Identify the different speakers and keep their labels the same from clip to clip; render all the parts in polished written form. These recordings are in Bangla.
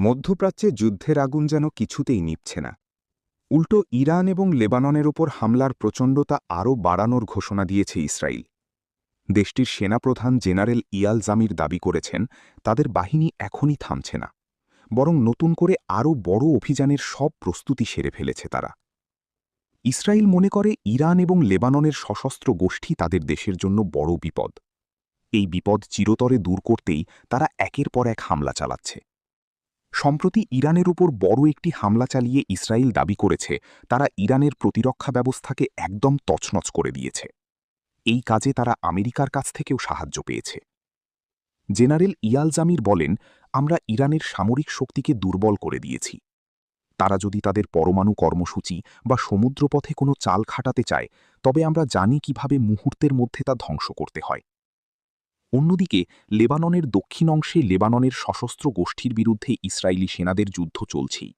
Speaker 1: মধ্যপ্রাচ্যে যুদ্ধের আগুন যেন কিছুতেই নিভছে না। উল্টো ইরান এবং লেবাননের ওপর হামলার প্রচণ্ডতা আরও বাড়ানোর ঘোষণা দিয়েছে ইসরায়েল। দেশটির সেনাপ্রধান জেনারেল ইয়াল জামির দাবি করেছেন তাদের বাহিনী এখনই থামছে না, বরং নতুন করে আরও বড় অভিযানের সব প্রস্তুতি সেরে ফেলেছে তারা। ইসরায়েল মনে করে ইরান এবং লেবাননের সশস্ত্র গোষ্ঠী তাদের দেশের জন্য বড় বিপদ। এই বিপদ চিরতরে দূর করতেই তারা একের পর এক হামলা চালাচ্ছে। সম্প্রতি ইরানের উপর বড় একটি হামলা চালিয়ে ইসরায়েল দাবি করেছে তারা ইরানের প্রতিরক্ষা ব্যবস্থাকে একদম তছনছ করে দিয়েছে। এই কাজে তারা আমেরিকার কাছ থেকেও সাহায্য পেয়েছে। জেনারেল ইয়াল জামির বলেন, আমরা ইরানের সামরিক শক্তিকে দুর্বল করে দিয়েছি। তারা যদি তাদের পরমাণু কর্মসূচি বা সমুদ্রপথে কোনো চাল খাটাতে চায়, তবে আমরা জানি কিভাবে মুহূর্তের মধ্যে তা ধ্বংস করতে হয়। অন্যদিকে লেবাননের দক্ষিণ অংশে লেবাননের সশস্ত্র গোষ্ঠীর বিরুদ্ধে ইসরায়েলি সেনাদের যুদ্ধ চলছেই।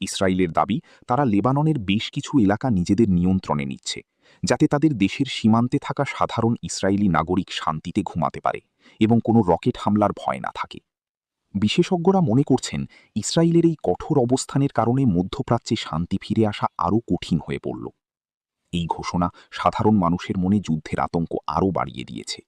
Speaker 1: ইসরায়েলের দাবি তারা লেবাননের বেশ কিছু এলাকা নিজেদের নিয়ন্ত্রণে নিচ্ছে, যাতে তাদের দেশের সীমান্তে থাকা সাধারণ ইসরায়েলি নাগরিক শান্তিতে ঘুমাতে পারে এবং কোনো রকেট হামলার ভয় না থাকে। বিশেষজ্ঞরা মনে করছেন ইসরায়েলের এই কঠোর অবস্থানের কারণে মধ্যপ্রাচ্যে শান্তি ফিরে আসা আরও কঠিন হয়ে পড়ল। এই ঘোষণা সাধারণ মানুষের মনে যুদ্ধের আতঙ্ক আরও বাড়িয়ে দিয়েছে।